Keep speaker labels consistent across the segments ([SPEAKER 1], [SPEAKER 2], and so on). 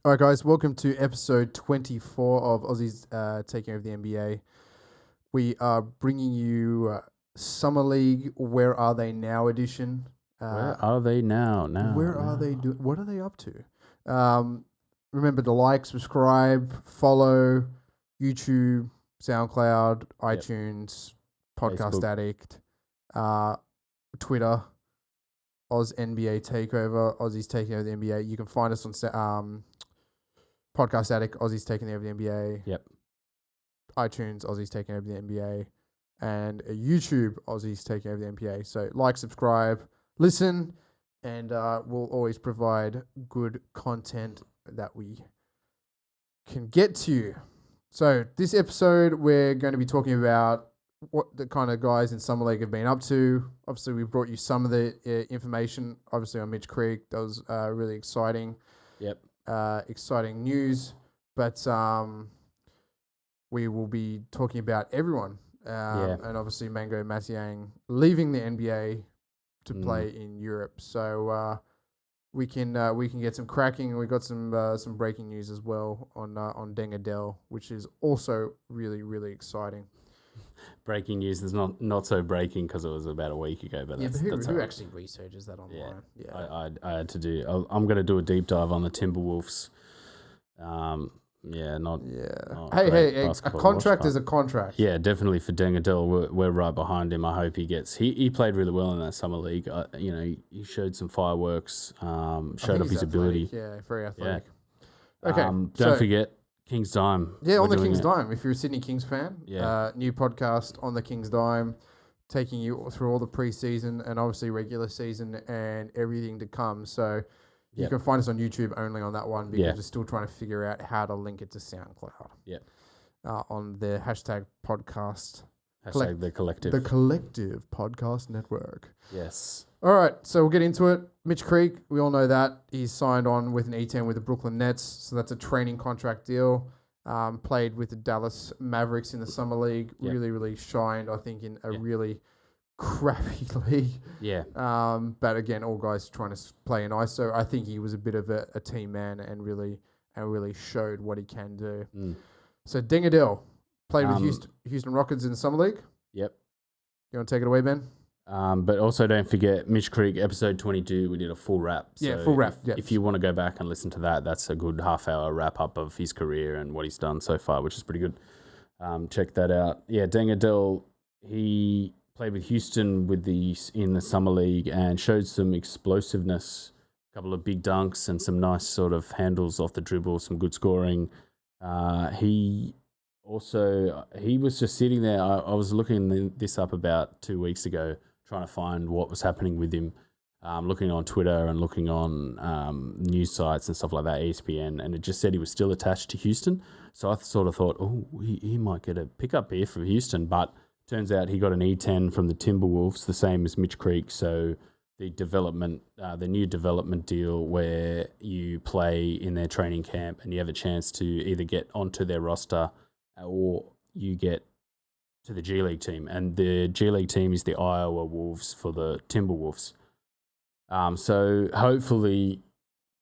[SPEAKER 1] All right, guys, welcome to episode 24 of Aussies taking over the NBA. We are bringing you Summer League Where Are They Now edition.
[SPEAKER 2] Where are they now?
[SPEAKER 1] Where are they doing? What are they up to? Remember to like, subscribe, follow YouTube, SoundCloud, iTunes, Podcast
[SPEAKER 2] Facebook.
[SPEAKER 1] Addict, Twitter, Oz NBA Takeover, Aussies taking over the NBA. You can find us on Podcast Addict, Aussies taking over the NBA.
[SPEAKER 2] Yep.
[SPEAKER 1] iTunes, Aussies taking over the NBA. And YouTube, Aussies taking over the NBA. So like, subscribe, listen, and we'll always provide good content that we can get to you. So this episode, we're going to be talking about what the kind of guys in Summer League have been up to. Obviously, we brought you some of the information, obviously, on Mitch Creek. That was really exciting.
[SPEAKER 2] Yep.
[SPEAKER 1] Exciting news, but we will be talking about everyone. And obviously Mango Matiang leaving the NBA to play in Europe. So we can get some cracking. We got some breaking news as well on Deng Adele, which is also really, really exciting.
[SPEAKER 2] Breaking news is not so breaking because it was about a week ago. But
[SPEAKER 1] who actually researches that online?
[SPEAKER 2] Yeah. I had to do. I'm going to do a deep dive on the Timberwolves. Not
[SPEAKER 1] Hey, a contract is a contract.
[SPEAKER 2] Yeah, definitely for Deng Adele, we're right behind him. I hope he gets. He played really well in that summer league. He showed some fireworks. Showed off his ability.
[SPEAKER 1] Yeah, very athletic.
[SPEAKER 2] Yeah.
[SPEAKER 1] Okay,
[SPEAKER 2] don't forget King's Dime.
[SPEAKER 1] Yeah, on the King's Dime. If you're a Sydney Kings fan,
[SPEAKER 2] Yeah.
[SPEAKER 1] New podcast on the King's Dime, taking you through all the preseason and obviously regular season and everything to come. So you can find us on YouTube only on that one because we're still trying to figure out how to link it to SoundCloud.
[SPEAKER 2] Yeah.
[SPEAKER 1] On the hashtag podcast.
[SPEAKER 2] Hashtag the collective.
[SPEAKER 1] The collective podcast network.
[SPEAKER 2] Yes.
[SPEAKER 1] All right, so we'll get into it. Mitch Creek, we all know that. He's signed on with an E10 with the Brooklyn Nets, so that's a training contract deal. Played with the Dallas Mavericks in the Summer League.
[SPEAKER 2] Yep.
[SPEAKER 1] Really, really shined, I think, in a really crappy league.
[SPEAKER 2] Yeah.
[SPEAKER 1] But again, all guys trying to play in ISO. I think he was a bit of a team man and really showed what he can do. So Deng Adele played with Houston Rockets in the Summer League.
[SPEAKER 2] Yep.
[SPEAKER 1] You want to take it away, Ben?
[SPEAKER 2] But also don't forget Mitch Creek, episode 22, we did a full wrap. So
[SPEAKER 1] full wrap.
[SPEAKER 2] If you want to go back and listen to that, that's a good half-hour wrap-up of his career and what he's done so far, which is pretty good. Check that out. Yeah, Deng Adele, he played with Houston in the Summer League and showed some explosiveness, a couple of big dunks and some nice sort of handles off the dribble, some good scoring. He was just sitting there. I was looking this up about 2 weeks ago, trying to find what was happening with him, looking on Twitter and looking on news sites and stuff like that, ESPN, and it just said he was still attached to Houston. So I sort of thought, he might get a pickup here for Houston, but turns out he got an E10 from the Timberwolves, the same as Mitch Creek. So the new development deal where you play in their training camp and you have a chance to either get onto their roster or you get to the G League team. And the G League team is the Iowa Wolves for the Timberwolves. So hopefully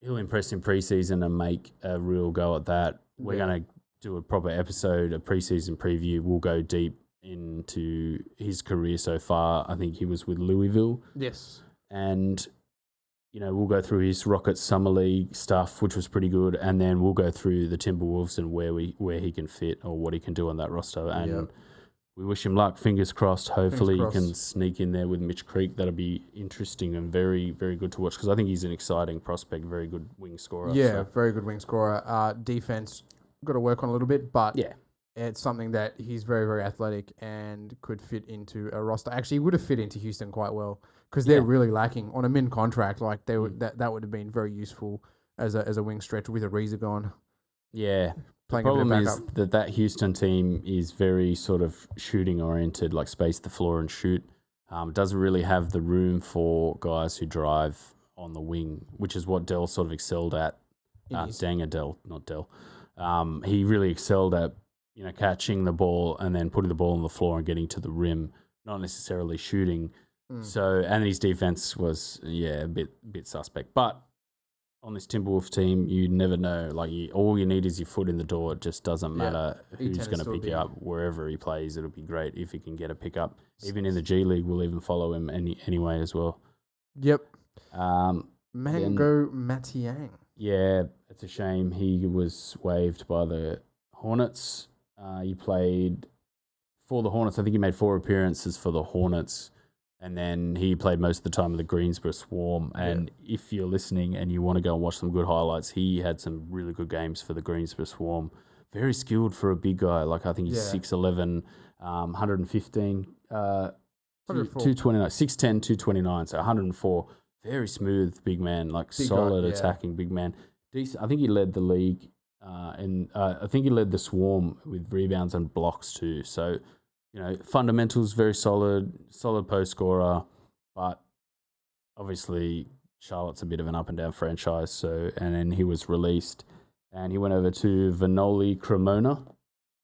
[SPEAKER 2] he'll impress in preseason and make a real go at that. We're going to do a proper episode, a preseason preview. We'll go deep into his career so far. I think he was with Louisville.
[SPEAKER 1] Yes.
[SPEAKER 2] And we'll go through his Rockets Summer League stuff, which was pretty good, and then we'll go through the Timberwolves and where he can fit or what he can do on that roster. And we wish him luck. Fingers crossed. Hopefully he can sneak in there with Mitch Creek. That'll be interesting and very, very good to watch because I think he's an exciting prospect, very good wing scorer.
[SPEAKER 1] Yeah, very good wing scorer. Defense, got to work on a little bit, but it's something that he's very, very athletic and could fit into a roster. Actually, he would have fit into Houston quite well because they're really lacking on a min contract. Like they would, that would have been very useful as a wing stretch with Ariza gone.
[SPEAKER 2] Yeah. The
[SPEAKER 1] Playing
[SPEAKER 2] problem
[SPEAKER 1] a bit
[SPEAKER 2] is
[SPEAKER 1] of backup.
[SPEAKER 2] that Houston team is very sort of shooting oriented, like space the floor and shoot. Doesn't really have the room for guys who drive on the wing, which is what Dell sort of excelled at. Deng Adele, not Dell. He really excelled at catching the ball and then putting the ball on the floor and getting to the rim, not necessarily shooting. So, and his defense was, a bit suspect. But on this Timberwolves team, you never know. Like, all you need is your foot in the door. It just doesn't matter who's going to pick you up. Wherever he plays, it'll be great if he can get a pickup. Even in the G League, we'll even follow him anyway as well.
[SPEAKER 1] Yep. Mango Matiang.
[SPEAKER 2] Yeah, it's a shame he was waived by the Hornets. He played for the Hornets. I think he made 4 appearances for the Hornets. And then he played most of the time with the Greensboro Swarm. And if you're listening and you want to go and watch some good highlights, he had some really good games for the Greensboro Swarm. Very skilled for a big guy. Like, I think he's 6'11", 115, 229, 6'10", 229, so 104. Very smooth big man, like big solid guy, attacking big man. Decent. I think he led the league, and I think he led the Swarm with rebounds and blocks too. So, fundamentals very solid post scorer, but obviously Charlotte's a bit of an up and down franchise. So, and then he was released, and he went over to Vanoli Cremona,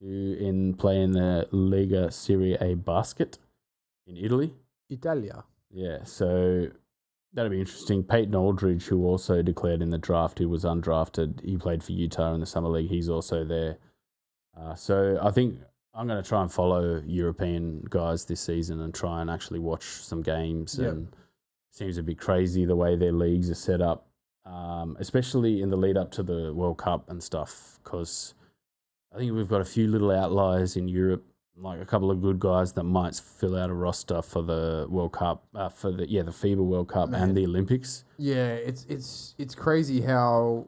[SPEAKER 2] who play in the Lega Serie A basket in Italy.
[SPEAKER 1] Italia.
[SPEAKER 2] Yeah, so that'll be interesting. Peyton Aldridge, who also declared in the draft, who was undrafted, he played for Utah in the Summer League. He's also there. So I think I'm going to try and follow European guys this season and try and actually watch some games. Yep. And it seems a bit crazy the way their leagues are set up, especially in the lead up to the World Cup and stuff, because I think we've got a few little outliers in Europe, like a couple of good guys that might fill out a roster for the World Cup, for the FIBA World Cup and the Olympics.
[SPEAKER 1] Yeah, it's crazy how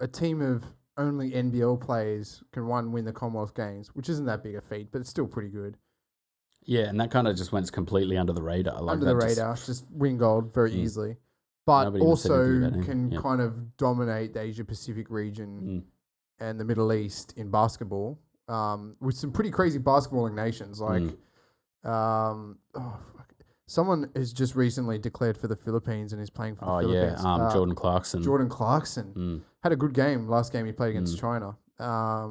[SPEAKER 1] a team of only NBL players can win the Commonwealth Games, which isn't that big a feat, but it's still pretty good.
[SPEAKER 2] Yeah, and that kind of just went completely under the radar. Like
[SPEAKER 1] under the radar, just win gold very easily. But nobody also can kind of dominate the Asia-Pacific region and the Middle East in basketball, with some pretty crazy basketballing nations. Like, someone has just recently declared for the Philippines and is playing for the Philippines.
[SPEAKER 2] Jordan Clarkson.
[SPEAKER 1] Jordan Clarkson had a good game last game he played against China.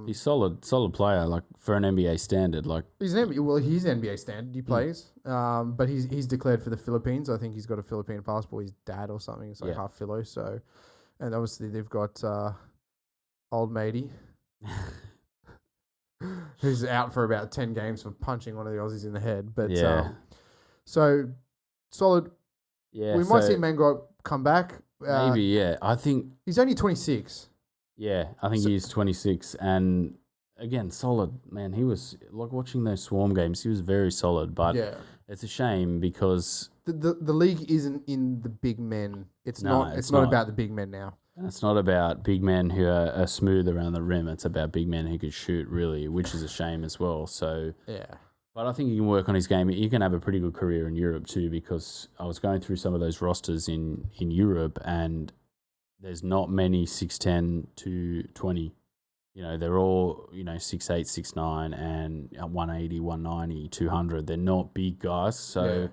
[SPEAKER 2] He's solid player, like for an NBA standard. Like
[SPEAKER 1] he's an NBA standard. He plays, but he's declared for the Philippines. I think he's got a Philippine passport. His dad or something. It's like half Philo. So, and obviously they've got old matey who's out for about 10 games for punching one of the Aussies in the head. But so solid. Yeah, we might see Mango come back.
[SPEAKER 2] Maybe, I think
[SPEAKER 1] he's only 26.
[SPEAKER 2] Yeah, I think he's 26, and again, solid, man. He was, like, watching those Swarm games, he was very solid, but it's a shame because
[SPEAKER 1] the league isn't in the big men. It's not about the big men now.
[SPEAKER 2] And it's not about big men who are smooth around the rim. It's about big men who could shoot, really, which is a shame as well. So but I think he can work on his game. He can have a pretty good career in Europe too, because I was going through some of those rosters in Europe, and there's not many 6'10", 220. They're all, 6'8", 6'9", and 180, 190, 200. They're not big guys. So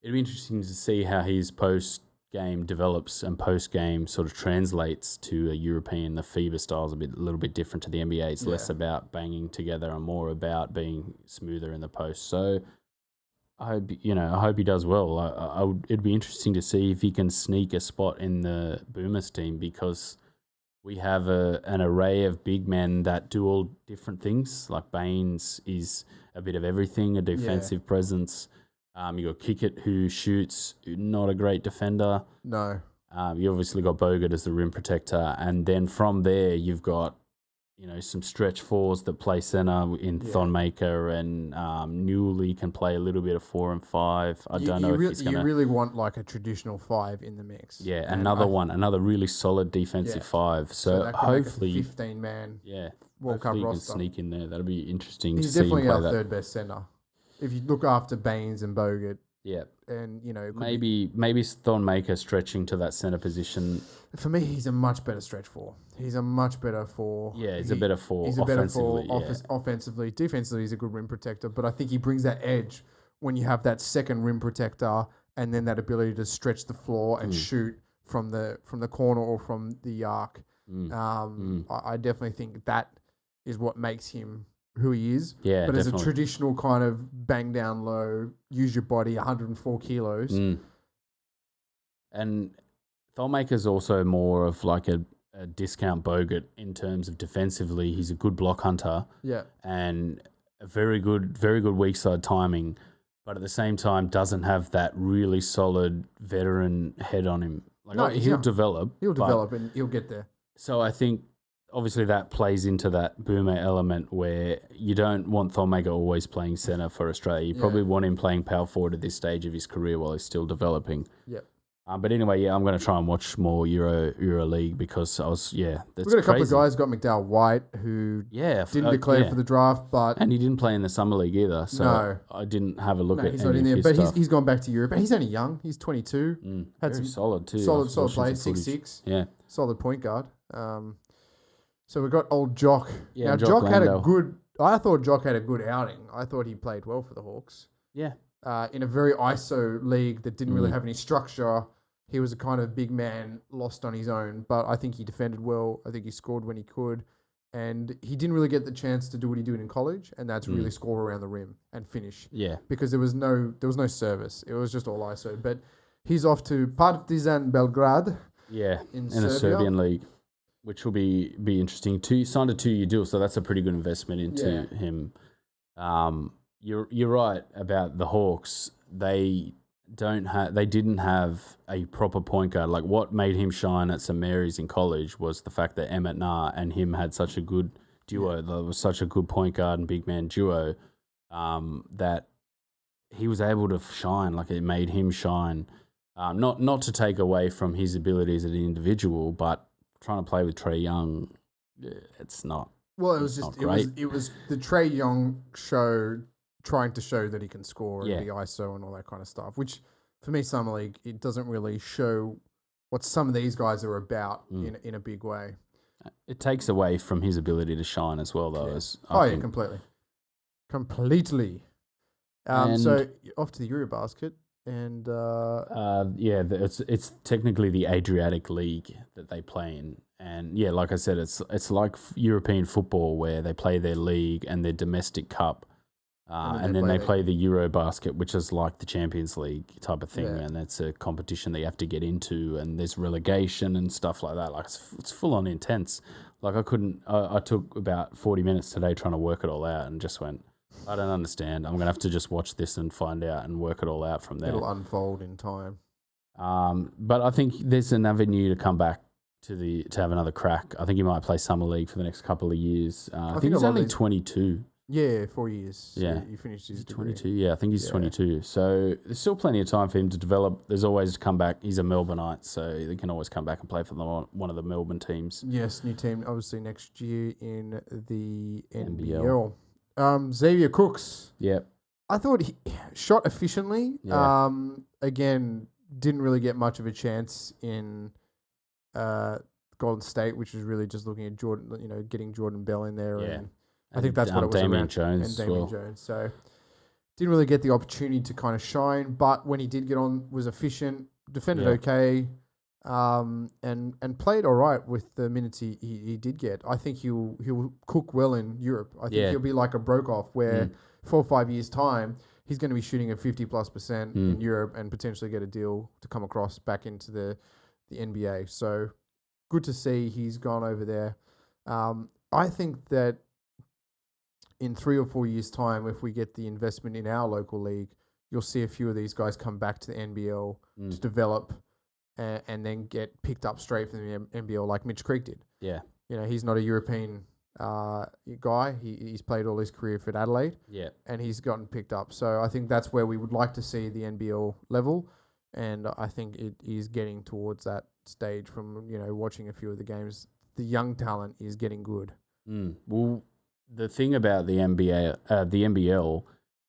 [SPEAKER 2] it'd be interesting to see how his post-game develops and post-game sort of translates to a European. The FIBA style is a little bit different to the NBA. It's less about banging together and more about being smoother in the post. So I hope he does well. It'd be interesting to see if he can sneak a spot in the Boomers team, because we have an array of big men that do all different things. Like Baines is a bit of everything, a defensive presence. You got Kickett, who shoots, not a great defender.
[SPEAKER 1] No.
[SPEAKER 2] You obviously got Bogut as the rim protector, and then from there you've got some stretch fours that play center in Thonmaker, and Newley can play a little bit of 4 and 5. I don't know if he's gonna.
[SPEAKER 1] You really want like a traditional 5 in the mix.
[SPEAKER 2] Yeah, and another really solid defensive 5. So
[SPEAKER 1] that
[SPEAKER 2] hopefully
[SPEAKER 1] 15-man.
[SPEAKER 2] Yeah,
[SPEAKER 1] World Cup roster.
[SPEAKER 2] Can sneak in there. That'll be interesting.
[SPEAKER 1] He's definitely our third best center. If you look after Baines and Bogut.
[SPEAKER 2] Yeah.
[SPEAKER 1] And,
[SPEAKER 2] maybe Thonmaker stretching to that center position.
[SPEAKER 1] For me, he's a much better stretch 4. He's a much better 4.
[SPEAKER 2] Yeah, he's a better 4.
[SPEAKER 1] He's a better 4 offensively. Defensively, he's a good rim protector, but I think he brings that edge when you have that second rim protector and then that ability to stretch the floor and shoot from the corner or from the arc. I definitely think that is what makes him who he is.
[SPEAKER 2] Yeah,
[SPEAKER 1] but
[SPEAKER 2] definitely.
[SPEAKER 1] as a traditional kind of bang down low, use your body, 104 kilos.
[SPEAKER 2] And Thonmaker's also more of like a discount Bogut in terms of defensively. He's a good block hunter.
[SPEAKER 1] Yeah.
[SPEAKER 2] And a very good weak side timing, but at the same time doesn't have that really solid veteran head on him. Like he'll develop.
[SPEAKER 1] He'll develop and he'll get there.
[SPEAKER 2] So I think obviously that plays into that boomer element where you don't want Thonmaker always playing centre for Australia. You probably want him playing power forward at this stage of his career while he's still developing.
[SPEAKER 1] Yep.
[SPEAKER 2] But anyway, I'm going to try and watch more Euro League because that's
[SPEAKER 1] We've got a couple of guys. Got McDowell White who didn't declare for the draft, and
[SPEAKER 2] he didn't play in the summer league either. So I didn't have a look at.
[SPEAKER 1] He's not in there, but he's gone back to Europe. And he's only young. He's 22.
[SPEAKER 2] Had some solid too.
[SPEAKER 1] Solid play. 6'6".
[SPEAKER 2] Yeah,
[SPEAKER 1] solid point guard. So we've got old Jock.
[SPEAKER 2] Yeah,
[SPEAKER 1] now Jock had a good. I thought Jock had a good outing. I thought he played well for the Hawks.
[SPEAKER 2] Yeah.
[SPEAKER 1] In a very ISO league that didn't really have any structure. He was a kind of big man lost on his own, but I think he defended well. I think he scored when he could. And he didn't really get the chance to do what he did in college, and that's really score around the rim and finish.
[SPEAKER 2] Yeah.
[SPEAKER 1] Because there was no service. It was just all ISO. But he's off to Partizan Belgrade.
[SPEAKER 2] Yeah.
[SPEAKER 1] In
[SPEAKER 2] the Serbian league, which will be interesting. Signed a 2-year deal, so that's a pretty good investment into him. You're right about the Hawks. They didn't have a proper point guard. Like what made him shine at St Mary's in college was the fact that Emmet Naar and him had such a good duo. There was such a good point guard and big man duo that he was able to shine. Like it made him shine. Not to take away from his abilities as an individual, but trying to play with Trae Young, it's not.
[SPEAKER 1] Well, it was the Trae Young show. Trying to show that he can score and be ISO and all that kind of stuff, which for me, Summer League, it doesn't really show what some of these guys are about in a big way.
[SPEAKER 2] It takes away from his ability to shine as well, though.
[SPEAKER 1] Yeah. Completely. So off to the Eurobasket, and
[SPEAKER 2] it's technically the Adriatic League that they play in, and like I said, it's like European football where they play their league and their domestic cup. And then they play the Eurobasket, which is like the Champions League type of thing, and that's a competition that you have to get into, and there's relegation and stuff like that. Like it's full on intense. Like I took about 40 minutes today trying to work it all out, and just went, I don't understand. I'm gonna have to just watch this and find out and work it all out from there.
[SPEAKER 1] It'll unfold in time.
[SPEAKER 2] But I think there's an avenue to come back to have another crack. I think he might play Summer League for the next couple of years. I think he's only 22.
[SPEAKER 1] Yeah, 4 years.
[SPEAKER 2] Yeah.
[SPEAKER 1] He finished his
[SPEAKER 2] degree. 22. Yeah, I think he's 22. So there's still plenty of time for him to develop. There's always to come back. He's a Melbourneite, so he can always come back and play for one of the Melbourne teams.
[SPEAKER 1] Yes, new team obviously next year in the NBL. Xavier Cooks.
[SPEAKER 2] Yep.
[SPEAKER 1] I thought he shot efficiently.
[SPEAKER 2] Yeah.
[SPEAKER 1] Again, didn't really get much of a chance in Golden State, which was really just looking at Jordan, getting Jordan Bell in there.
[SPEAKER 2] Yeah.
[SPEAKER 1] And I think that's what it was
[SPEAKER 2] Damian Jones
[SPEAKER 1] and Damian Jones. So didn't really get the opportunity to kind of shine, but when he did get on, was efficient, defended okay, and played all right with the minutes he did get. I think he'll cook well in Europe. I think he'll be like a Brokoff, where 4 or 5 years time he's going to be shooting at 50+% in Europe and potentially get a deal to come across back into the NBA. So good to see he's gone over there. I think that in 3 or 4 years' time, if we get the investment in our local league, you'll see a few of these guys come back to the NBL to develop and then get picked up straight from the NBL like Mitch Creek did.
[SPEAKER 2] Yeah.
[SPEAKER 1] He's not a European guy. He's played all his career for Adelaide.
[SPEAKER 2] Yeah.
[SPEAKER 1] And he's gotten picked up. So I think that's where we would like to see the NBL level. And I think it is getting towards that stage from, watching a few of the games. The young talent is getting good.
[SPEAKER 2] Well, the thing about the NBL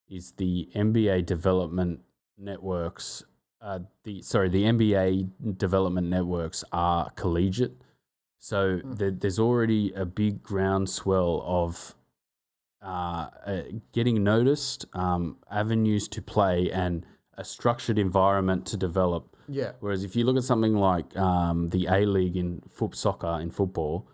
[SPEAKER 2] is the NBA development networks. The NBA development networks are collegiate, so there's already a big groundswell of getting noticed, avenues to play, and a structured environment to develop.
[SPEAKER 1] Yeah.
[SPEAKER 2] Whereas if you look at something like the A League in soccer in football.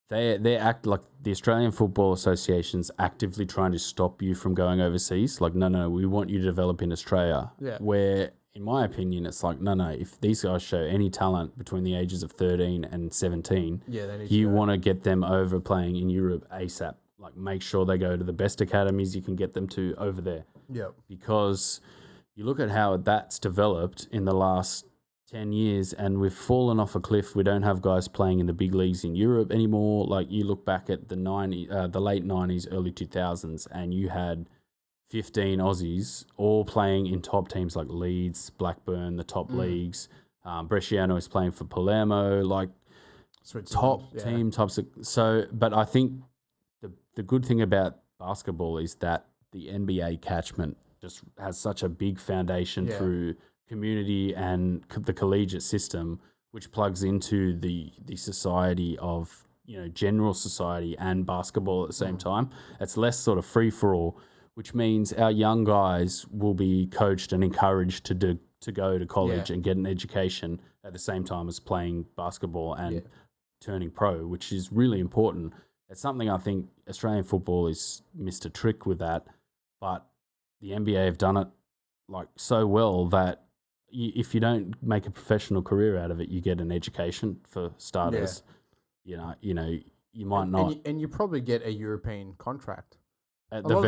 [SPEAKER 2] They act like the Australian Football Association's actively trying to stop you from going overseas. Like, no, we want you to develop in Australia.
[SPEAKER 1] Yeah.
[SPEAKER 2] Where in my opinion, it's like, no, if these guys show any talent between the ages of 13 and 17,
[SPEAKER 1] they need
[SPEAKER 2] you want to get them over playing in Europe ASAP. Like, make sure they go to the best academies you can get them to over there.
[SPEAKER 1] Yep.
[SPEAKER 2] Because you look at how that's developed in the last 10 years and we've fallen off a cliff. We don't have guys playing in the big leagues in Europe anymore. Like, you look back at the late 90s, early 2000s, and you had 15 Aussies all playing in top teams like Leeds, Blackburn, the top leagues. Bresciano is playing for Palermo, like top team, So, but I think the good thing about basketball is that the NBA catchment just has such a big foundation through community and the collegiate system, which plugs into the society of, general society and basketball at the same time. It's less sort of free for all, which means our young guys will be coached and encouraged to go to college and get an education at the same time as playing basketball and turning pro, which is really important. It's something I think Australian football is missed a trick with that, but the NBA have done it like so well that if you don't make a professional career out of it, you get an education for starters. You might not,
[SPEAKER 1] and you probably get a European contract.
[SPEAKER 2] At the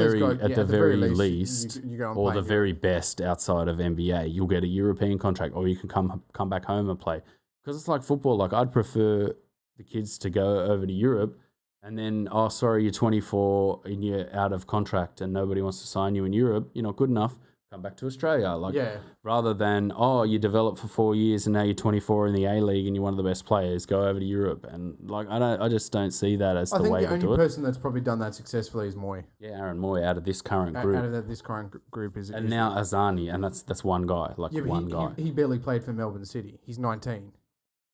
[SPEAKER 2] very least,
[SPEAKER 1] you go
[SPEAKER 2] or the very best outside of NBA, you'll get a European contract, or you can come back home and play. Because it's like football. Like, I'd prefer the kids to go over to Europe, and then, oh, sorry, you're 24 and you're out of contract, and nobody wants to sign you in Europe. You're not good enough. Come back to Australia. Rather than, oh, you developed for 4 years and now you're 24 in the A League and you're one of the best players, go over to Europe. And I just don't see that as the way to do it.
[SPEAKER 1] I think the only person that's probably done that successfully is Moy.
[SPEAKER 2] Yeah, Aaron Moy out of this current group.
[SPEAKER 1] Out of this current group is.
[SPEAKER 2] And now Azani, and that's one guy, one guy.
[SPEAKER 1] He barely played for Melbourne City. He's 19.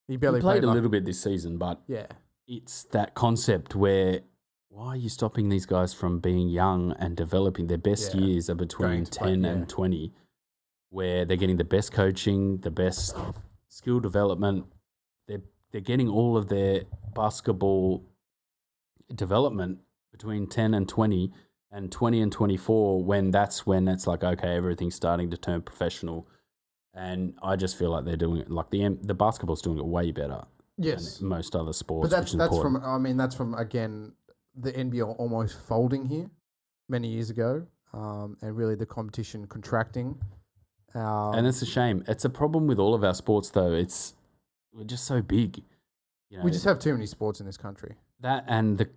[SPEAKER 1] He
[SPEAKER 2] played a little bit this season, but it's that concept where, why are you stopping these guys from being young and developing? Their best years are between 10 and 20, where they're getting the best coaching, the best skill development. They're getting all of their basketball development between 10 and 20 and 20 and 24, when it's like, okay, everything's starting to turn professional. And I just feel like they're doing it, like the basketball's doing it way better than most other sports.
[SPEAKER 1] But that's from again, the NBL almost folding here many years ago, and really the competition contracting.
[SPEAKER 2] And it's a shame. It's a problem with all of our sports, though. We're just so big.
[SPEAKER 1] We just have too many sports in this country.
[SPEAKER 2] That and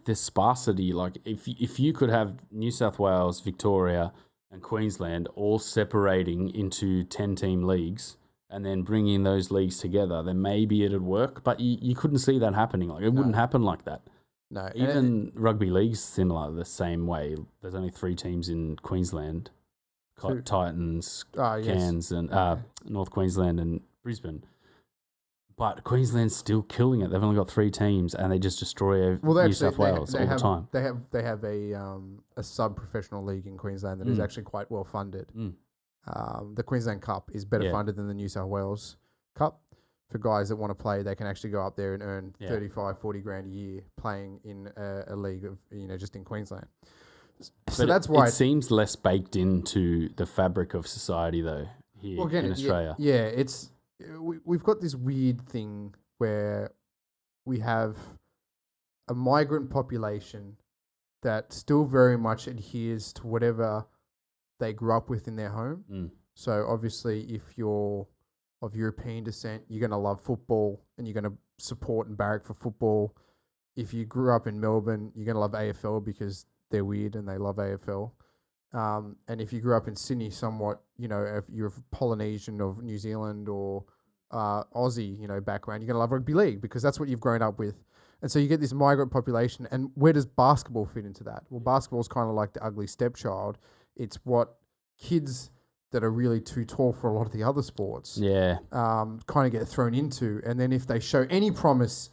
[SPEAKER 2] the sparsity. Like, if you could have New South Wales, Victoria, and Queensland all separating into 10-team leagues and then bringing those leagues together, then maybe it'd work. But you couldn't see that happening. Like, it wouldn't happen like that.
[SPEAKER 1] No,
[SPEAKER 2] even rugby league's similar the same way. There's only 3 teams in Queensland: Titans, Cairns, and North Queensland and Brisbane. But Queensland's still killing it. They've only got 3 teams, and they just destroy New South Wales all the time.
[SPEAKER 1] They have a sub-professional league in Queensland that is actually quite well funded. The Queensland Cup is better funded than the New South Wales Cup. For guys that want to play, they can actually go up there and earn 35, 40 grand a year playing in a league of, just in Queensland. So that's why
[SPEAKER 2] it seems less baked into the fabric of society, though, here in Australia.
[SPEAKER 1] Yeah, we've got this weird thing where we have a migrant population that still very much adheres to whatever they grew up with in their home. So obviously, if you're of European descent, you're going to love football and you're going to support and barrack for football. If you grew up in Melbourne, you're going to love AFL because they're weird and they love AFL. And if you grew up in Sydney somewhat, if you're Polynesian or New Zealand or Aussie, background, you're going to love rugby league because that's what you've grown up with. And so you get this migrant population. And where does basketball fit into that? Well, basketball is kind of like the ugly stepchild. It's what kids that are really too tall for a lot of the other sports kind of get thrown into. And then if they show any promise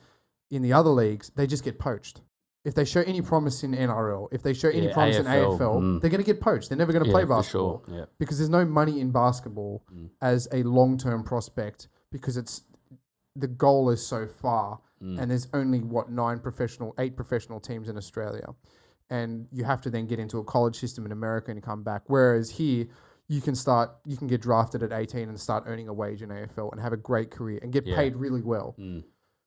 [SPEAKER 1] in the other leagues, they just get poached. If they show any promise in NRL, if they show any promise in AFL, they're going to get poached. They're never going to play basketball because there's no money in basketball as a long-term prospect because the goal is so far and there's only, 8 professional teams in Australia. And you have to then get into a college system in America and come back. Whereas here, you can get drafted at 18 and start earning a wage in AFL and have a great career and get paid really well.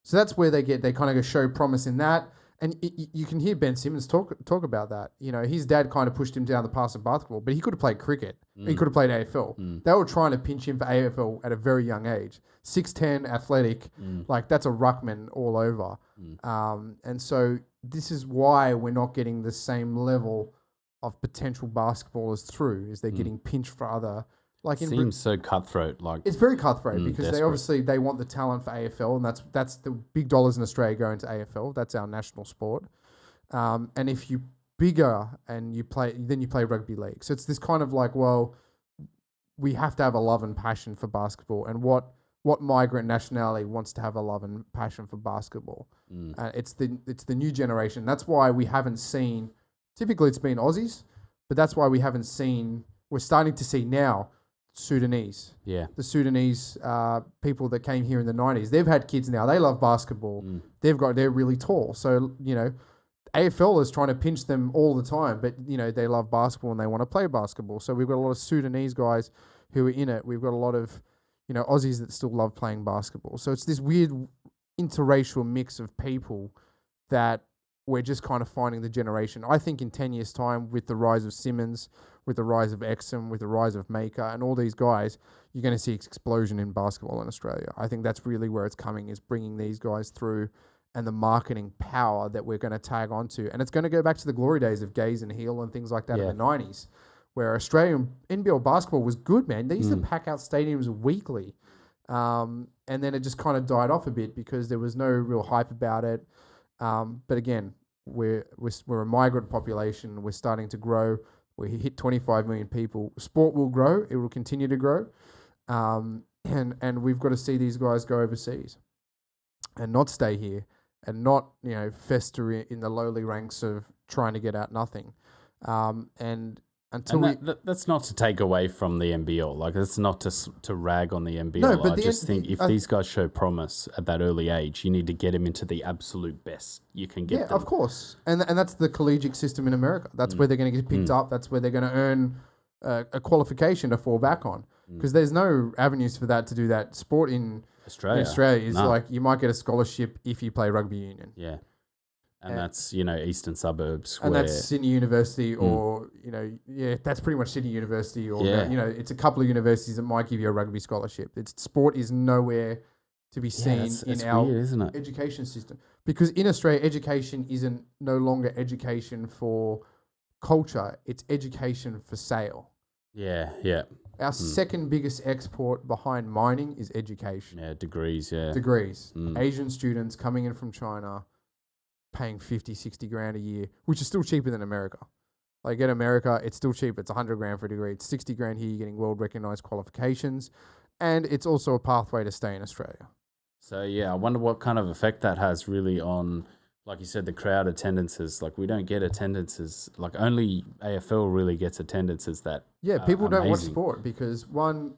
[SPEAKER 1] So that's where they kind of show promise in that. And you can hear Ben Simmons talk about that. You know, his dad kind of pushed him down the path of basketball, but he could have played cricket. He could have played AFL. They were trying to pinch him for AFL at a very young age. 6'10", athletic, like that's a ruckman all over. And so this is why we're not getting the same level of potential basketballers through, is they're getting pinched for other. Like
[SPEAKER 2] it seems so cutthroat. Like
[SPEAKER 1] it's very cutthroat because
[SPEAKER 2] desperate.
[SPEAKER 1] they want the talent for AFL, and that's the big dollars in Australia going to AFL. That's our national sport. And if you bigger and you play rugby league. So it's this kind of like, well, we have to have a love and passion for basketball, and what migrant nationality wants to have a love and passion for basketball? It's the new generation. That's why we haven't seen. Typically, it's been Aussies, but that's why we haven't seen. We're starting to see now. Sudanese. Yeah. The Sudanese people that came here in the 90s, they've had kids now. They love basketball. They're really tall. So, you know, AFL is trying to pinch them all the time, but, you know, they love basketball and they want to play basketball. So we've got a lot of Sudanese guys who are in it. We've got a lot of, you know, Aussies that still love playing basketball. So it's this weird interracial mix of people that we're just kind of finding the generation. I think in 10 years' time, with the rise of Simmons, with the rise of Exum, with the rise of Maker, and all these guys, you're going to see an explosion in basketball in Australia. I think that's really where it's coming, is bringing these guys through and the marketing power that we're going to tag onto. And it's going to go back to the glory days of Gaze and Hill and things like that in the 90s, where Australian NBL basketball was good, man. They used to pack out stadiums weekly. And then it just kind of died off a bit because there was no real hype about it. But again, we're a migrant population. We're starting to grow. We hit 25 million people. Sport will grow. It will continue to grow. And we've got to see these guys go overseas and not stay here and not, you know, fester in the lowly ranks of trying to get out nothing. And
[SPEAKER 2] that's not to take away from the NBL. Like, that's not to rag on the NBL.
[SPEAKER 1] No, but
[SPEAKER 2] I just think if these guys show promise at that early age, you need to get them into the absolute best you can get them.
[SPEAKER 1] Of course. And that's the collegiate system in America. That's where they're going to get picked up. That's where they're going to earn a qualification to fall back on. Because there's no avenues for that to do that. Sport in Australia is like, you might get a scholarship if you play rugby union.
[SPEAKER 2] Yeah. And that's, you know, eastern suburbs.
[SPEAKER 1] And that's Sydney University or, you know, that's pretty much Sydney University or, you know, it's a couple of universities that might give you a rugby scholarship. Sport is nowhere to be seen in our
[SPEAKER 2] weird, isn't it?
[SPEAKER 1] Education system. Because in Australia, education isn't no longer education for culture. It's education for sale.
[SPEAKER 2] Yeah.
[SPEAKER 1] Our second biggest export behind mining is education.
[SPEAKER 2] Yeah, degrees.
[SPEAKER 1] Asian students coming in from China, paying 50, 60 grand a year, which is still cheaper than America. Like in America, it's still cheap. It's 100 grand for a degree. It's 60 grand here. You're getting world recognized qualifications. And it's also a pathway to stay in Australia.
[SPEAKER 2] So, I wonder what kind of effect that has really on, like you said, the crowd attendances. Like, we don't get attendances. Like, only AFL really gets attendances that
[SPEAKER 1] people don't watch
[SPEAKER 2] amazing.
[SPEAKER 1] sport because, one,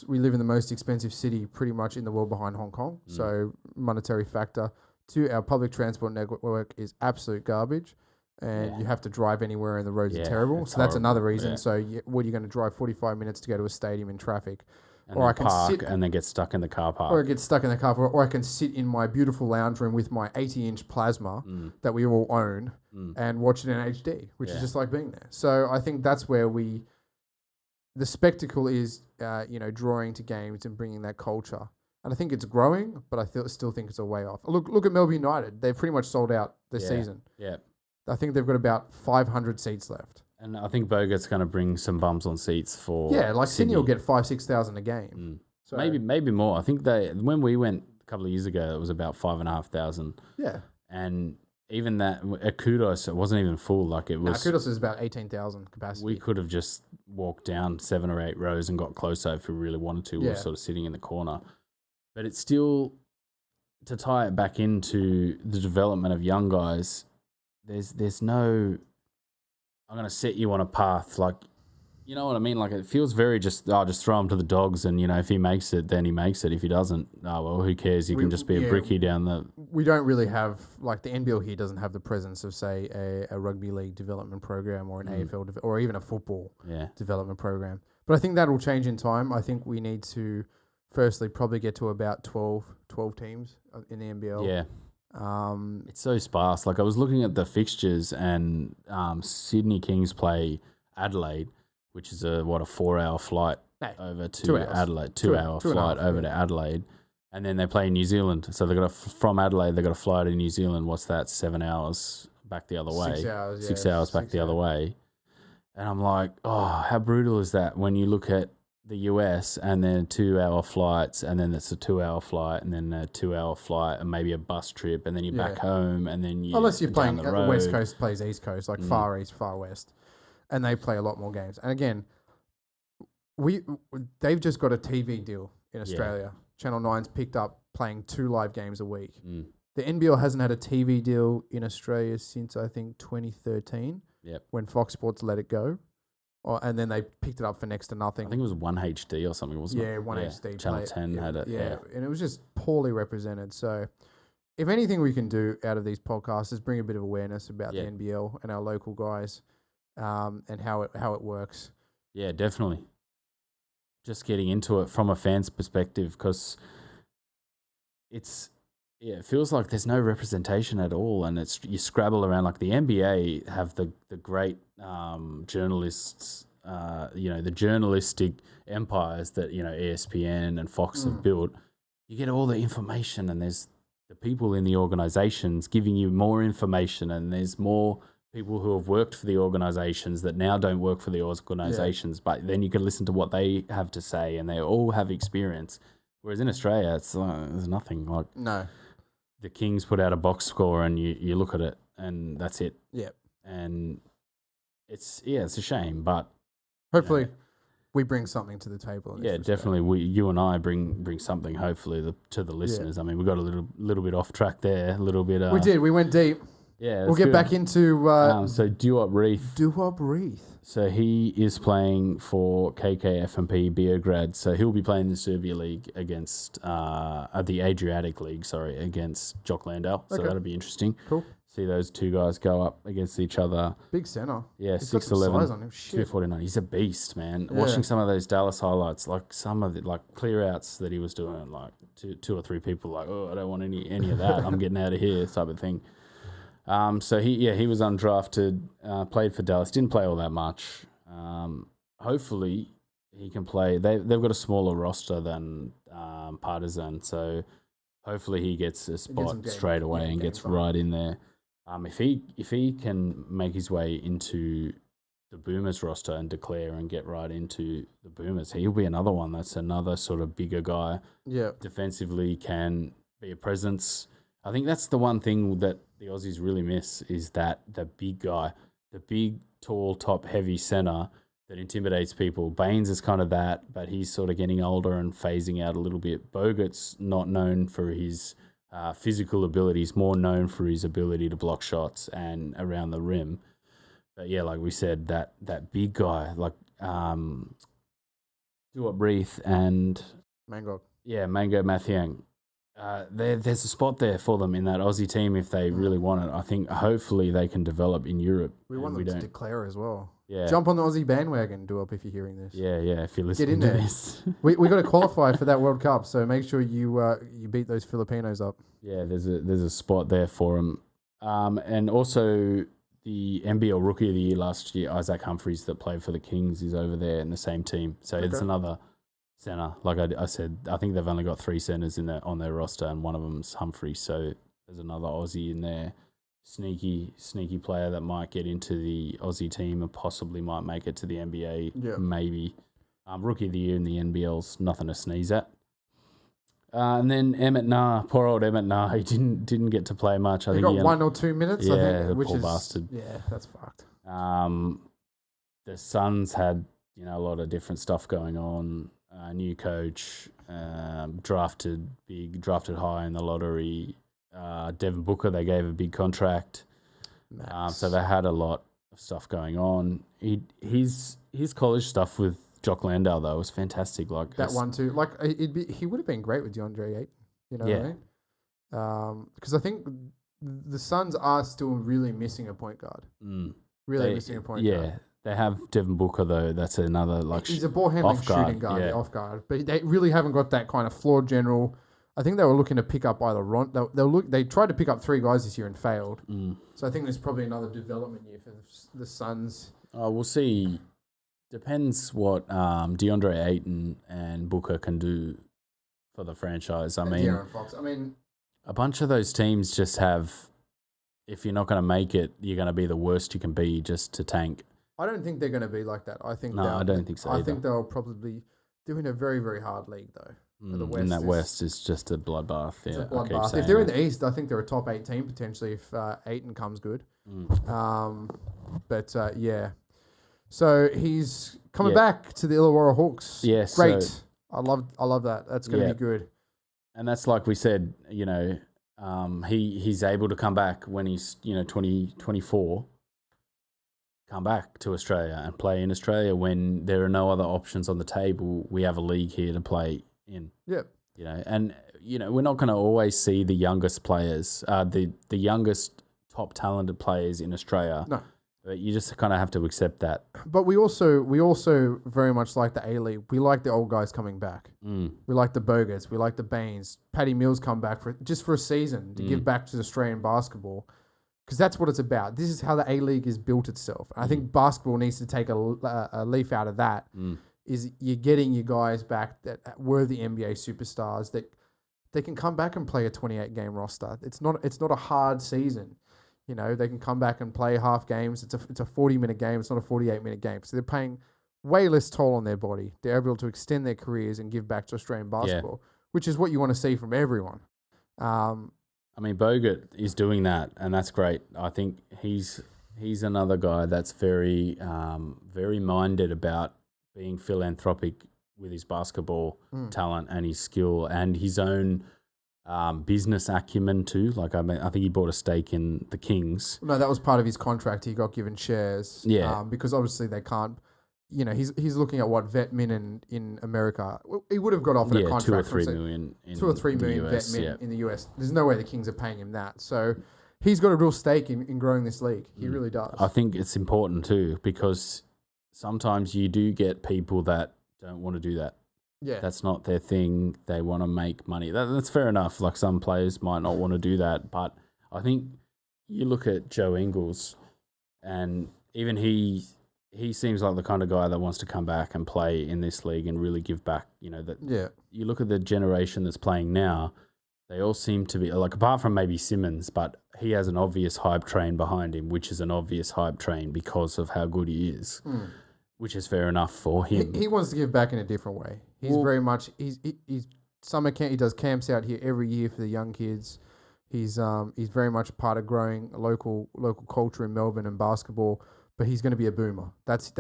[SPEAKER 1] we live in the most expensive city pretty much in the world behind Hong Kong. So, monetary factor. 2, our public transport network is absolute garbage, and you have to drive anywhere and the roads are terrible. So that's another reason. So what are you going to drive 45 minutes to go to a stadium in traffic?
[SPEAKER 2] And or I can park and then get stuck in the car park.
[SPEAKER 1] Or I get stuck in the car park. Or I can sit in my beautiful lounge room with my 80-inch plasma that we all own and watch it in HD, which is just like being there. So I think that's where the spectacle is, drawing to games and bringing that culture. And I think it's growing, but I still think it's a way off. Look at Melbourne United. They've pretty much sold out this season. Yeah. I think they've got about 500 seats left.
[SPEAKER 2] And I think Bogart's going to bring some bums on seats for
[SPEAKER 1] Sydney will get 5,000-6,000 a game.
[SPEAKER 2] So maybe more. I think when we went a couple of years ago, it was about 5,500.
[SPEAKER 1] Yeah.
[SPEAKER 2] And even that at Kudos, it wasn't even full. Like it was.
[SPEAKER 1] Kudos is about 18,000 capacity.
[SPEAKER 2] We could have just walked down 7 or 8 rows and got closer if we really wanted to. We were sort of sitting in the corner. But it's still, to tie it back into the development of young guys, there's no, I'm going to set you on a path. Like, you know what I mean? Like, it feels very just throw him to the dogs and, if he makes it, then he makes it. If he doesn't, who cares? He can just be a brickie down the...
[SPEAKER 1] We don't really have, like, the NBL here doesn't have the presence of, say, a rugby league development program or an AFL, or even a football development program. But I think that will change in time. I think we need to firstly probably get to about 12 teams in the NBL.
[SPEAKER 2] Yeah.
[SPEAKER 1] Um,
[SPEAKER 2] It's so sparse. Like I was looking at the fixtures, and Sydney Kings play Adelaide, which is a 4-hour flight over to
[SPEAKER 1] 2 hours.
[SPEAKER 2] Adelaide. 2-hour flight over to Adelaide, and then they play New Zealand. So they got from Adelaide, they got to fly to New Zealand. What's that? 7 hours back the other way.
[SPEAKER 1] 6 hours.
[SPEAKER 2] 6 hours back the other way. And I'm like, oh, how brutal is that when you look at the US and then 2-hour flights, and then it's a 2-hour flight, and then a 2-hour flight, and maybe a bus trip, and then you're back home, and then
[SPEAKER 1] unless you're playing
[SPEAKER 2] the road.
[SPEAKER 1] West Coast plays East Coast, like Far East, Far West, and they play a lot more games. And again, they've just got a TV deal in Australia. Channel 9's picked up playing 2 live games a week. The NBL hasn't had a TV deal in Australia since I think 2013. When Fox Sports let it go. And then they picked it up for next to nothing.
[SPEAKER 2] I think it was 1HD or something, wasn't it?
[SPEAKER 1] Yeah, 1HD.
[SPEAKER 2] Channel 10 had it. Yeah,
[SPEAKER 1] and it was just poorly represented. So if anything we can do out of these podcasts is bring a bit of awareness about the NBL and our local guys and how it works.
[SPEAKER 2] Yeah, definitely. Just getting into it from a fan's perspective, because it feels like there's no representation at all, and you scrabble around. Like the NBA have the great journalists, the journalistic empires that ESPN and Fox have built. You get all the information, and there's the people in the organizations giving you more information, and there's more people who have worked for the organizations that now don't work for the organizations, but then you can listen to what they have to say, and they all have experience. Whereas in Australia, it's there's nothing. Like
[SPEAKER 1] no.
[SPEAKER 2] The Kings put out a box score, and you look at it, and that's it.
[SPEAKER 1] Yep.
[SPEAKER 2] And it's a shame, but
[SPEAKER 1] hopefully we bring something to the table. In this
[SPEAKER 2] definitely. You and I bring something hopefully to the listeners. I mean, we got a little bit off track there, a little bit.
[SPEAKER 1] We did. We went deep.
[SPEAKER 2] Yeah,
[SPEAKER 1] we'll get back into
[SPEAKER 2] so Duop Reith.
[SPEAKER 1] Duop Reith.
[SPEAKER 2] So he is playing for KKFMP Beograd. So he'll be playing the Serbia League against the Adriatic League, against Jock Landau. So that'll be interesting.
[SPEAKER 1] Cool.
[SPEAKER 2] See those two guys go up against each other.
[SPEAKER 1] Big centre.
[SPEAKER 2] Yeah,
[SPEAKER 1] He's 6'11",
[SPEAKER 2] 249. He's a beast, man. Yeah. Watching some of those Dallas highlights, like some of the clear outs that he was doing, like two or three people like, oh, I don't want any of that. I'm getting out of here, type of thing. So he was undrafted, played for Dallas, didn't play all that much. Hopefully he can play. They've got a smaller roster than Partizan, so hopefully he gets a spot straight away and gets right in there. If he can make his way into the Boomers roster and declare and get right into the Boomers, he'll be another one. That's another sort of bigger guy.
[SPEAKER 1] Yeah,
[SPEAKER 2] defensively can be a presence. I think that's the one thing that the Aussies really miss is that the big guy, the big, tall, top-heavy centre that intimidates people. Baines is kind of that, but he's sort of getting older and phasing out a little bit. Bogut's not known for his physical abilities, more known for his ability to block shots and around the rim. But yeah, like we said, that big guy, like Duop Reith and
[SPEAKER 1] Mango.
[SPEAKER 2] Yeah, Mango Mathiang. There's a spot there for them in that Aussie team if they really want it. I think hopefully they can develop in Europe.
[SPEAKER 1] We want them to declare as well.
[SPEAKER 2] Yeah.
[SPEAKER 1] Jump on the Aussie bandwagon, Duop, if you're hearing this.
[SPEAKER 2] Yeah, if you're listening to this.
[SPEAKER 1] we got to qualify for that World Cup, so make sure you beat those Filipinos up.
[SPEAKER 2] Yeah, there's a spot there for them. And also the NBL Rookie of the Year last year, Isaac Humphries, that played for the Kings, is over there in the same team. So it's another centre. Like I said, I think they've only got 3 centres on their roster, and one of them's Humphries. So there's another Aussie in there. Sneaky player that might get into the Aussie team and possibly might make it to the NBA, maybe. Rookie of the Year in the NBL's nothing to sneeze at. And then Emmet Naar, poor old Emmet Naar, he didn't get to play much. I think
[SPEAKER 1] he got 1 or 2 minutes,
[SPEAKER 2] yeah,
[SPEAKER 1] I think,
[SPEAKER 2] poor bastard.
[SPEAKER 1] Yeah, that's fucked.
[SPEAKER 2] The Suns had a lot of different stuff going on. New coach, drafted high in the lottery. Devin Booker, they gave a big contract. So they had a lot of stuff going on. His college stuff with Jock Landau though was fantastic. Like
[SPEAKER 1] that one too. Like he would have been great with DeAndre Ayton. You know what I mean? Because I think the Suns are still really missing a point guard. Missing a point guard.
[SPEAKER 2] Yeah, They have Devin Booker though. That's another
[SPEAKER 1] He's a ball handling shooting guard, the off guard, but they really haven't got that kind of floor general. I think they were looking to pick up either They tried to pick up 3 guys this year and failed. So I think there's probably another development year for the Suns.
[SPEAKER 2] We'll see. Depends what DeAndre Ayton and Booker can do for the franchise. I mean,
[SPEAKER 1] De'Aaron Fox. I mean,
[SPEAKER 2] a bunch of those teams just have. If you're not going to make it, you're going to be the worst you can be just to tank.
[SPEAKER 1] I don't think they're going to be like that. I don't think so. I think they'll probably do in a very, very hard league though. The West
[SPEAKER 2] and that West is just a bloodbath.
[SPEAKER 1] It's a bloodbath. If they're in the East, I think they're a top 8 team potentially if Ayton comes good. Yeah. So he's coming back to the Illawarra Hawks.
[SPEAKER 2] Yes,
[SPEAKER 1] great.
[SPEAKER 2] So,
[SPEAKER 1] I love that. That's going to be good.
[SPEAKER 2] And that's like we said. He's able to come back when he's 24. Come back to Australia and play in Australia when there are no other options on the table. We have a league here to play in.
[SPEAKER 1] Yep.
[SPEAKER 2] We're not going to always see the youngest players, the youngest top talented players in Australia.
[SPEAKER 1] No.
[SPEAKER 2] But you just kind of have to accept that.
[SPEAKER 1] But we also very much like the A-League. We like the old guys coming back. We like the Bogers. We like the Baines. Paddy Mills come back for a season to give back to Australian basketball. Because that's what it's about. This is how the A-League has built itself. I think basketball needs to take a leaf out of that. Is you're getting your guys back that were the NBA superstars that they can come back and play a 28-game roster. It's not a hard season. They can come back and play half games. It's a 40-minute game. It's not a 48-minute game. So they're paying way less toll on their body. They're able to extend their careers and give back to Australian basketball, which is what you want to see from everyone.
[SPEAKER 2] I mean, Bogut is doing that, and that's great. I think he's another guy that's very very minded about being philanthropic with his basketball talent and his skill and his own business acumen too. Like I think he bought a stake in the Kings.
[SPEAKER 1] No, that was part of his contract. He got given shares.
[SPEAKER 2] Yeah,
[SPEAKER 1] because obviously they can't. He's looking at what vet min in America. He would have got offered a contract
[SPEAKER 2] 2 or 3 million.
[SPEAKER 1] $2 or $3 million
[SPEAKER 2] US,
[SPEAKER 1] vet min in the US. There's no way the Kings are paying him that. So he's got a real stake in growing this league. He really does.
[SPEAKER 2] I think it's important too because sometimes you do get people that don't want to do that.
[SPEAKER 1] Yeah,
[SPEAKER 2] that's not their thing. They want to make money. That's fair enough. Like some players might not want to do that, but I think you look at Joe Ingles, and even he seems like the kind of guy that wants to come back and play in this league and really give back. You look at the generation that's playing now, they all seem to be, like, apart from maybe Simmons, but he has an obvious hype train behind him, which is an obvious hype train because of how good he is, which is fair enough for him.
[SPEAKER 1] He wants to give back in a different way. He's very much, he's summer camp, he does camps out here every year for the young kids. He's very much part of growing a local culture in Melbourne and basketball. But he's going to be a boomer. That's